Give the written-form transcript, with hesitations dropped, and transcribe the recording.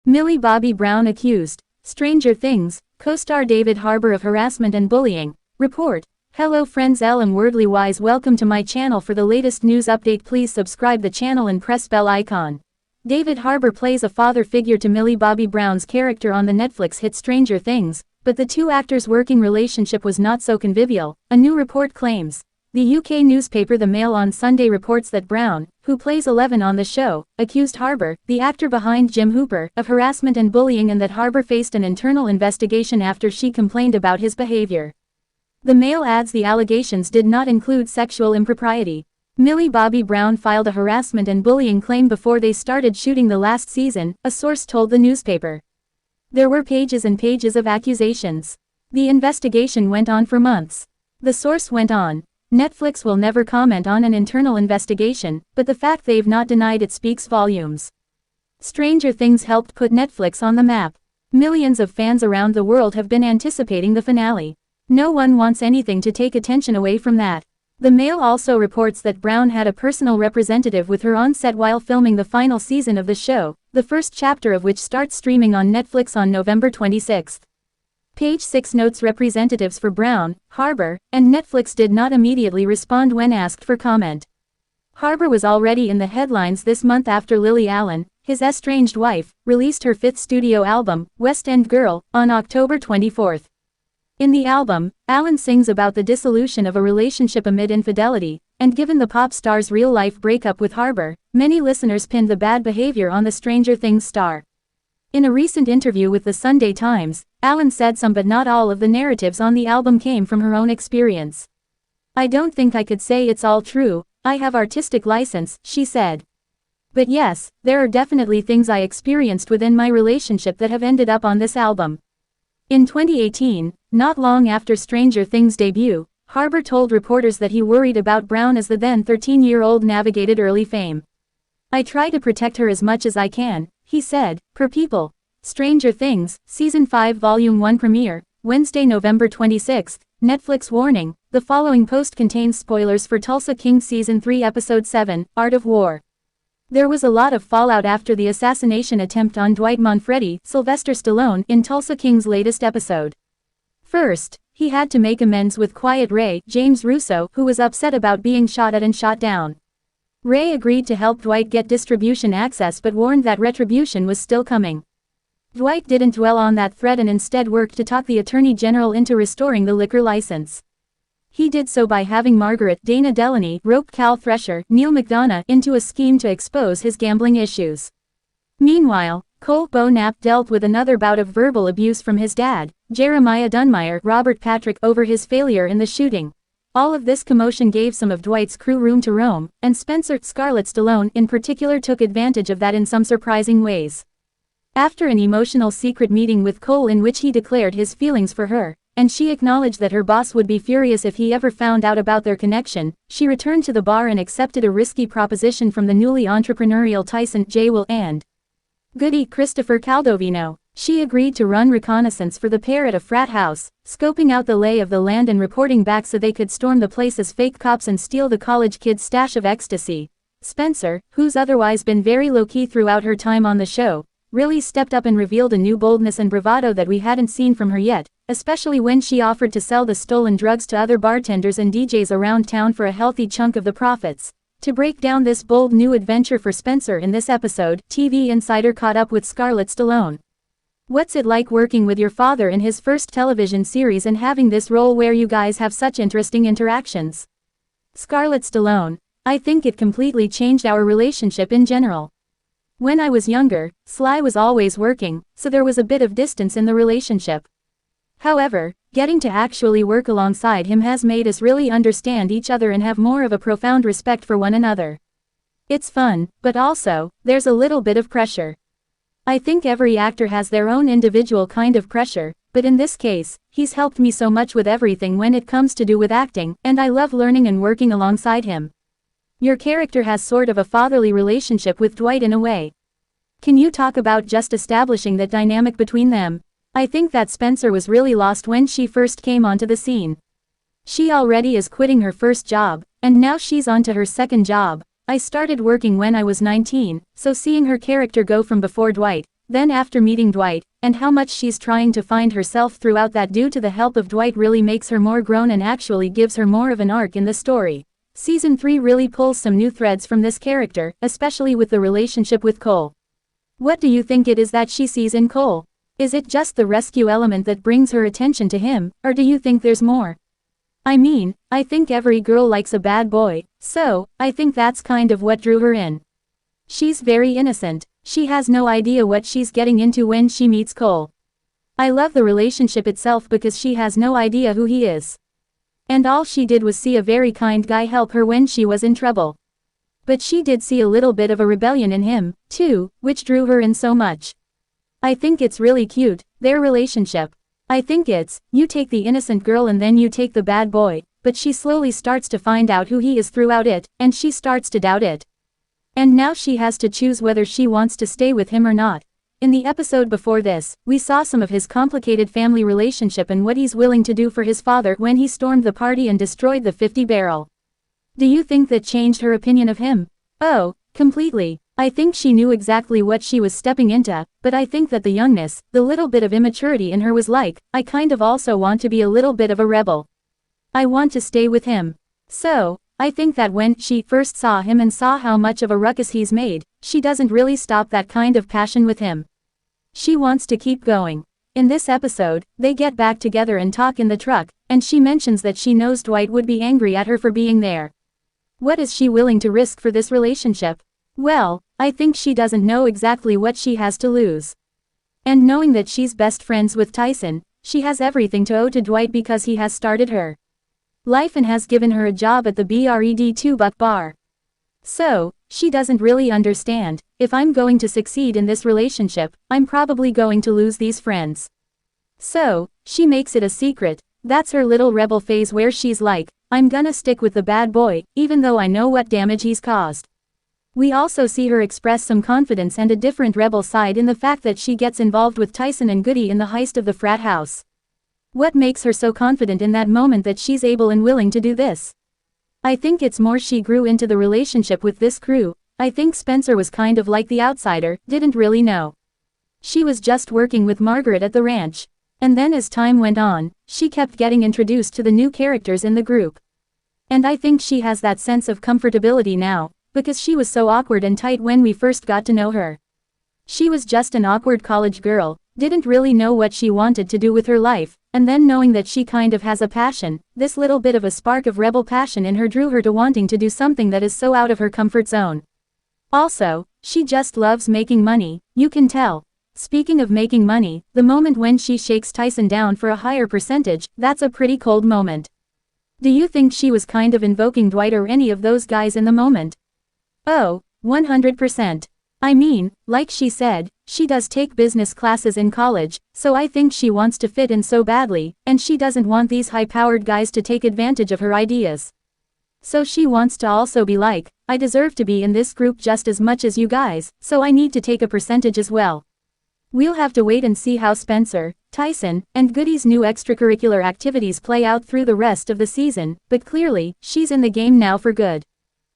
Millie Bobby Brown accused. Stranger Things, co-star David Harbour of harassment and bullying. Report. Hello friends, I'm Wordly Wise. Welcome to my channel. For the latest news update, please subscribe the channel and press bell icon. David Harbour plays a father figure to Millie Bobby Brown's character on the Netflix hit Stranger Things, but the two actors' working relationship was not so convivial, a new report claims. The UK newspaper The Mail on Sunday reports that Brown, who plays 11 on the show, accused Harbour, the actor behind Jim Hooper, of harassment and bullying, and that Harbour faced an internal investigation after she complained about his behavior. The Mail adds the allegations did not include sexual impropriety. Millie Bobby Brown filed a harassment and bullying claim before they started shooting the last season, a source told the newspaper. There were pages and pages of accusations. The investigation went on for months. The source went on. Netflix will never comment on an internal investigation, but the fact they've not denied it speaks volumes. Stranger Things helped put Netflix on the map. Millions of fans around the world have been anticipating the finale. No one wants anything to take attention away from that. The Mail also reports that Brown had a personal representative with her on set while filming the final season of the show, the first chapter of which starts streaming on Netflix on November 26. Page 6 notes representatives for Brown, Harbour, and Netflix did not immediately respond when asked for comment. Harbour was already in the headlines this month after Lily Allen, his estranged wife, released her fifth studio album, West End Girl, on October 24. In the album, Allen sings about the dissolution of a relationship amid infidelity, and given the pop star's real-life breakup with Harbour, many listeners pinned the bad behavior on the Stranger Things star. In a recent interview with the Sunday Times, Allen said some but not all of the narratives on the album came from her own experience. "I don't think I could say it's all true, I have artistic license," she said. "But yes, there are definitely things I experienced within my relationship that have ended up on this album." In 2018, not long after Stranger Things' debut, Harbour told reporters that he worried about Brown as the then 13-year-old navigated early fame. "I try to protect her as much as I can," he said, per People. Stranger Things, Season 5 Volume 1 premiere, Wednesday, November 26. Netflix warning, the following post contains spoilers for Tulsa King Season 3 Episode 7, Art of War. There was a lot of fallout after the assassination attempt on Dwight Manfredi, Sylvester Stallone, in Tulsa King's latest episode. First, he had to make amends with Quiet Ray, James Russo, who was upset about being shot at and shot down. Ray agreed to help Dwight get distribution access but warned that retribution was still coming. Dwight didn't dwell on that threat and instead worked to talk the Attorney General into restoring the liquor license. He did so by having Margaret Dana Delany rope Cal Thresher, Neil McDonough, into a scheme to expose his gambling issues. Meanwhile, Cole Bo Knapp dealt with another bout of verbal abuse from his dad, Jeremiah Dunmire, Robert Patrick, over his failure in the shooting. All of this commotion gave some of Dwight's crew room to roam, and Scarlett Stallone in particular took advantage of that in some surprising ways. After an emotional secret meeting with Cole in which he declared his feelings for her, and she acknowledged that her boss would be furious if he ever found out about their connection, she returned to the bar and accepted a risky proposition from the newly entrepreneurial Tyson J. Will and Goody Christopher Caldovino. She agreed to run reconnaissance for the pair at a frat house, scoping out the lay of the land and reporting back so they could storm the place as fake cops and steal the college kid's stash of ecstasy. Spencer, who's otherwise been very low-key throughout her time on the show, really stepped up and revealed a new boldness and bravado that we hadn't seen from her yet, especially when she offered to sell the stolen drugs to other bartenders and DJs around town for a healthy chunk of the profits. To break down this bold new adventure for Spencer in this episode, TV Insider caught up with Scarlett Stallone. "What's it like working with your father in his first television series and having this role where you guys have such interesting interactions?" Scarlett Stallone: "I think it completely changed our relationship in general. When I was younger, Sly was always working, so there was a bit of distance in the relationship. However, getting to actually work alongside him has made us really understand each other and have more of a profound respect for one another. It's fun, but also, there's a little bit of pressure. I think every actor has their own individual kind of pressure, but in this case, he's helped me so much with everything when it comes to do with acting, and I love learning and working alongside him. Your character has sort of a fatherly relationship with Dwight in a way. Can you talk about just establishing that dynamic between them? I think that Spencer was really lost when she first came onto the scene. She already is quitting her first job, and now she's on to her second job. I started working when I was 19, so seeing her character go from before Dwight, Then after meeting Dwight, and how much she's trying to find herself throughout that due to the help of Dwight really makes her more grown and actually gives her more of an arc in the story. Season 3 really pulls some new threads from this character, especially with the relationship with Cole. What do you think it is that she sees in Cole? Is it just the rescue element that brings her attention to him, or do you think there's more? I mean, I think every girl likes a bad boy, so, I think that's kind of what drew her in. She's very innocent, she has no idea what she's getting into when she meets Cole. I love the relationship itself because she has no idea who he is. And all she did was see a very kind guy help her when she was in trouble. But she did see a little bit of a rebellion in him, too, which drew her in so much. I think it's really cute, their relationship. I think it's, you take the innocent girl and then you take the bad boy, but she slowly starts to find out who he is throughout it, and she starts to doubt it. And now she has to choose whether she wants to stay with him or not. In the episode before this, we saw some of his complicated family relationship and what he's willing to do for his father when he stormed the party and destroyed the 50-barrel. Do you think that changed her opinion of him? Oh, completely. I think she knew exactly what she was stepping into, but I think that the youngness, the little bit of immaturity in her was like, I kind of also want to be a little bit of a rebel. I want to stay with him. So, I think that when she first saw him and saw how much of a ruckus he's made, she doesn't really stop that kind of passion with him. She wants to keep going. In this episode, they get back together and talk in the truck, and she mentions that she knows Dwight would be angry at her for being there. What is she willing to risk for this relationship? Well, I think she doesn't know exactly what she has to lose. And knowing that she's best friends with Tyson, she has everything to owe to Dwight because he has started her life and has given her a job at the $2 bar. So, she doesn't really understand, if I'm going to succeed in this relationship, I'm probably going to lose these friends. So, she makes it a secret, that's her little rebel phase where she's like, I'm gonna stick with the bad boy, even though I know what damage he's caused. We also see her express some confidence and a different rebel side in the fact that she gets involved with Tyson and Goody in the heist of the frat house. What makes her so confident in that moment that she's able and willing to do this? I think it's more she grew into the relationship with this crew. I think Spencer was kind of like the outsider, didn't really know. She was just working with Margaret at the ranch. And then as time went on, she kept getting introduced to the new characters in the group. And I think she has that sense of comfortability now, because she was so awkward and tight when we first got to know her. She was just an awkward college girl, didn't really know what she wanted to do with her life, and then knowing that she kind of has a passion, this little bit of a spark of rebel passion in her drew her to wanting to do something that is so out of her comfort zone. Also, she just loves making money, you can tell. Speaking of making money, the moment when she shakes Tyson down for a higher percentage, that's a pretty cold moment. Do you think she was kind of invoking Dwight or any of those guys in the moment? Oh, 100%. I mean, like she said, she does take business classes in college, so I think she wants to fit in so badly, and she doesn't want these high-powered guys to take advantage of her ideas. So she wants to also be like, I deserve to be in this group just as much as you guys, so I need to take a percentage as well. We'll have to wait and see how Spencer, Tyson, and Goody's new extracurricular activities play out through the rest of the season, but clearly, she's in the game now for good.